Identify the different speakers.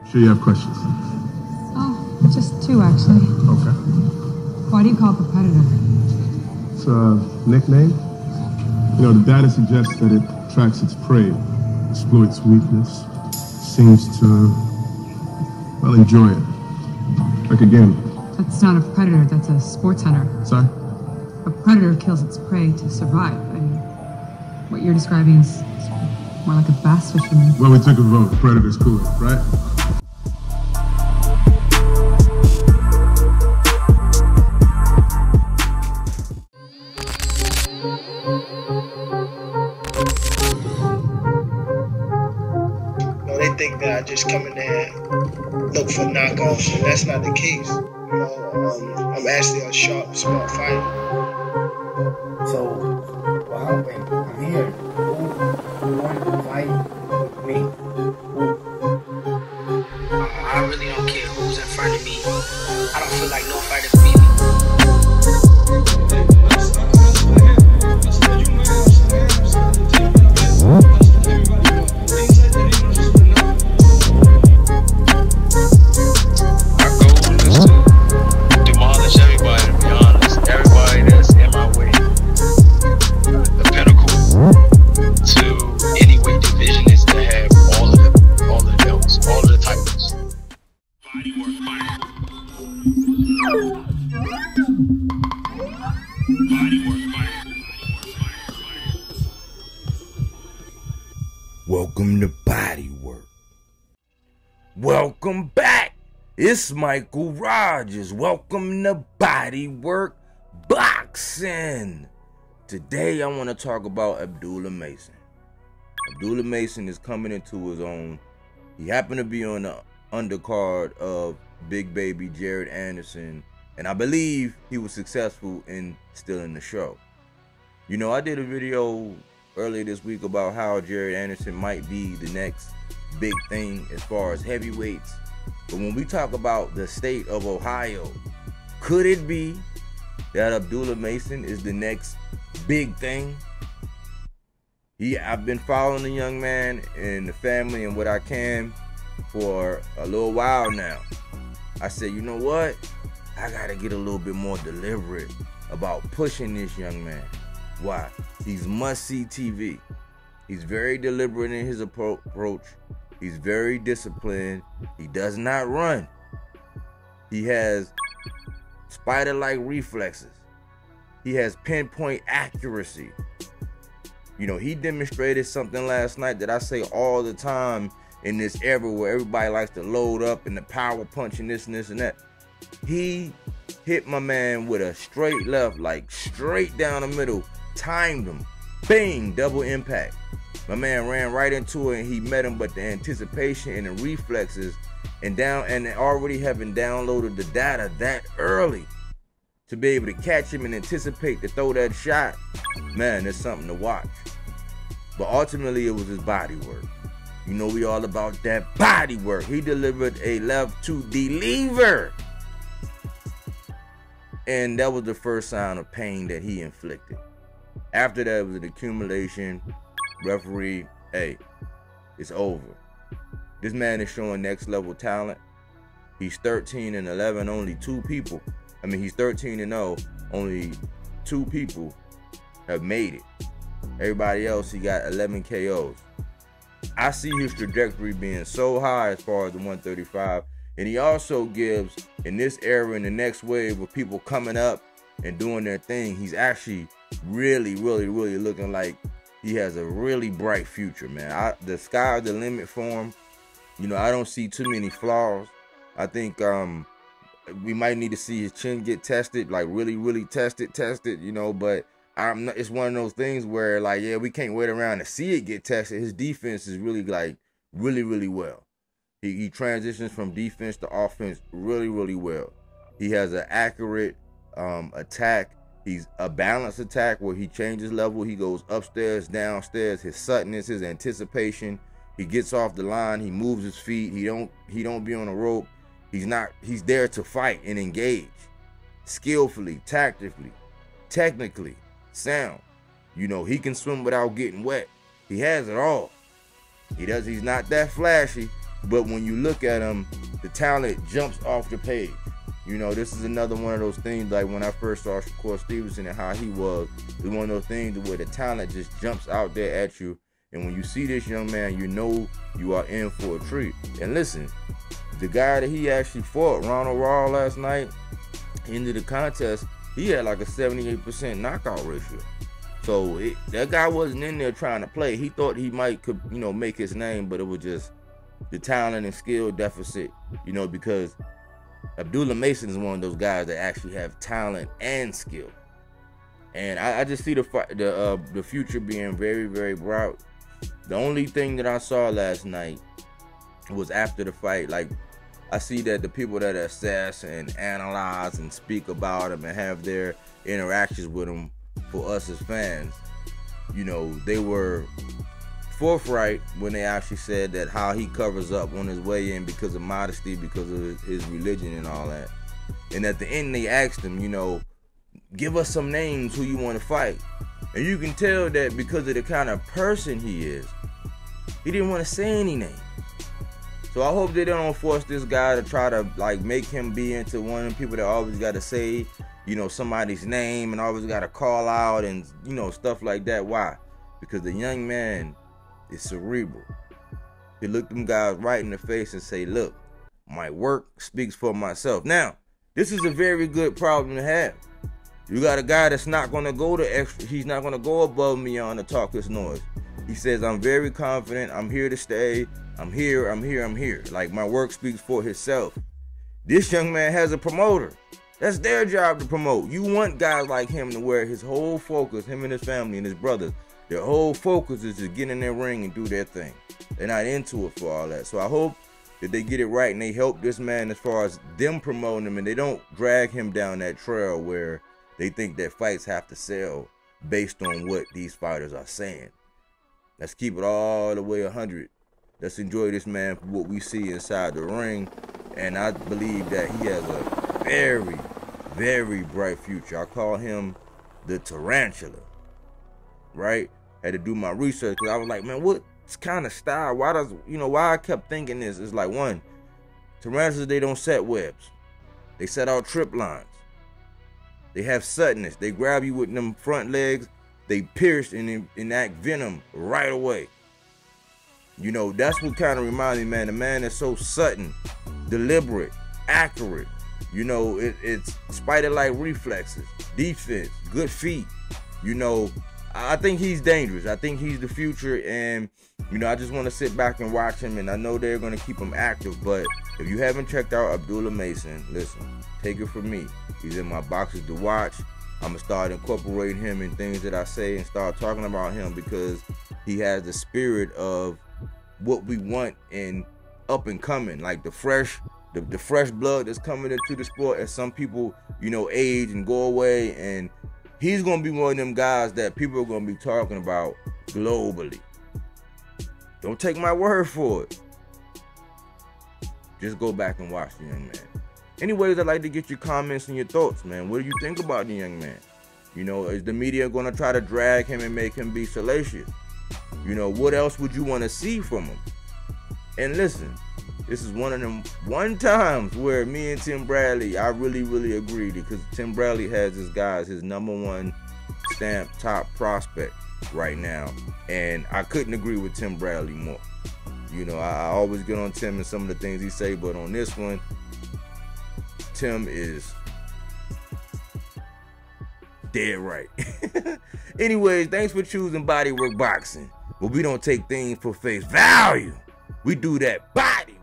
Speaker 1: Sure you have questions?
Speaker 2: Oh, just two, actually.
Speaker 1: Okay.
Speaker 2: Why do you call it the Predator?
Speaker 1: It's a nickname. You know, the data suggests that it tracks its prey, exploits weakness, seems to, well, enjoy it. Like a game.
Speaker 2: That's not a predator, that's a sports hunter.
Speaker 1: Sorry?
Speaker 2: A predator kills its prey to survive. I mean, what you're describing is more like a bass fisherman.
Speaker 1: Well, we took a vote. Predator's cool, right?
Speaker 3: They think that I just come in there and look for knockoffs, and that's not the case. You know, I'm actually a sharp, smart fighter.
Speaker 4: So, what happened? I'm here. Who wanted to fight with me? Who?
Speaker 3: I really don't care who's in front of me. I don't feel like no fighter can beat me.
Speaker 5: Welcome to BodyWork. Welcome back. It's Michael Rogers. Welcome to BodyWork Boxing. Today I want to talk about Abdullah Mason. Abdullah Mason is coming into his own. He happened to be on the undercard of Big Baby Jared Anderson, and I believe he was successful in stealing the show. You know, I did a video earlier this week about how Jared Anderson might be the next big thing as far as heavyweights. But when we talk about the state of Ohio, could it be that Abdullah Mason is the next big thing? I've been following the young man and the family and what I can for a little while now. I said, you know what? I gotta get a little bit more deliberate about pushing this young man. Why? He's must-see TV. He's very deliberate in his approach. He's very disciplined. He does not run. He has spider-like reflexes. He has pinpoint accuracy. You know, he demonstrated something last night that I say all the time in this era where everybody likes to load up and the power punch and this and this and that. He hit my man with a straight left, like straight down the middle, timed him, bang, double impact. My man ran right into it and he met him, but the anticipation and the reflexes and already having downloaded the data that early to be able to catch him and anticipate to throw that shot, man, it's something to watch. But ultimately it was his body work. You know, we all about that body work. He delivered a left to deliver. And that was the first sign of pain that he inflicted. After that, it was an accumulation. Referee, hey, it's over. This man is showing next level talent. He's 13-11, only two people. I mean, he's 13-0, only two people have made it. Everybody else, he got 11 KOs. I see his trajectory being so high as far as the 135. And he also gives, in this era, in the next wave of people coming up and doing their thing, he's actually really looking like he has a really bright future, man. The sky is the limit for him. You know, I don't see too many flaws. I think we might need to see his chin get tested, like really tested, you know, but it's one of those things where, like, yeah, we can't wait around to see it get tested. His defense is really, like, really well. He transitions from defense to offense really well. He has an accurate attack. He's a balanced attack where he changes level. He goes upstairs, downstairs. His suddenness, his anticipation. He gets off the line. He moves his feet. He don't be on a rope. He's there to fight and engage. Skillfully, tactically, technically, sound. You know, he can swim without getting wet. He has it all. He's not that flashy. but when you look at him, the talent jumps off the page. You know, this is another one of those things, like when I first saw Shakur Stevenson and how he was, it's one of those things where the talent just jumps out there at you. And when you see this young man, you know you are in for a treat. And listen, the guy that he actually fought, Ronald Raw, last night, into the contest, he had like a 78% knockout ratio. So that guy wasn't in there trying to play. He thought he could, you know, make his name, but it was just the talent and skill deficit, you know, because Abdullah Mason is one of those guys that actually have talent and skill. And I just see the future being very, very bright. The only thing that I saw last night was after the fight, like, I see that the people that assess and analyze and speak about him and have their interactions with him for us as fans, you know, they were forthright when they actually said that how he covers up on his way in because of modesty, because of his religion and all that. And at the end they asked him, you know, give us some names who you want to fight. And you can tell that because of the kind of person he is, he didn't want to say any name. So I hope they don't force this guy to try to like make him be into one of the people that always got to say, you know, somebody's name and always got to call out and, you know, stuff like that. Why? Because the young man is cerebral. He looked them guys right in the face and say, look, my work speaks for myself. Now, this is a very good problem to have. You got a guy that's not going to go the extra. He's not going to go above and beyond to talk his noise. He says, I'm very confident. I'm here to stay. I'm here. I'm here. I'm here. Like, my work speaks for himself. This young man has a promoter. That's their job to promote. You want guys like him to where his whole focus, him and his family and his brothers, their whole focus is to get in their ring and do their thing. They're not into it for all that. So I hope that they get it right and they help this man as far as them promoting him, and they don't drag him down that trail where they think that fights have to sell based on what these fighters are saying. Let's keep it all the way 100. Let's enjoy this man for what we see inside the ring. And I believe that he has a very, very bright future. I call him the Tarantula, right? Had to do my research because I was like, man, what kind of style? Why does, you know, why I kept thinking this? It's like, one, tarantulas, they don't set webs. They set out trip lines. They have suddenness. They grab you with them front legs. They pierce and enact venom right away. You know, that's what kind of reminds me, man. The man is so sudden, deliberate, accurate. You know, it's spider-like reflexes, defense, good feet. You know, I think he's dangerous. I think he's the future, and, you know, I just want to sit back and watch him, and I know they're going to keep him active, but if you haven't checked out Abdullah Mason, listen, take it from me. He's in my boxes to watch. I'm going to start incorporating him in things that I say and start talking about him because he has the spirit of what we want in up and coming, like the fresh blood that's coming into the sport as some people, you know, age and go away, and he's going to be one of them guys that people are going to be talking about globally. Don't take my word for it. Just go back and watch the young man. Anyways, I'd like to get your comments and your thoughts, man. What do you think about the young man? You know, is the media going to try to drag him and make him be salacious? You know, what else would you want to see from him? And listen, this is one of them times where me and Tim Bradley, I really, really agreed, because Tim Bradley has this guy as his #1 stamp top prospect right now. And I couldn't agree with Tim Bradley more. You know, I always get on Tim and some of the things he say, but on this one, Tim is dead right. Anyways, thanks for choosing BodyWorkBoxing. But we don't take things for face value. We do that body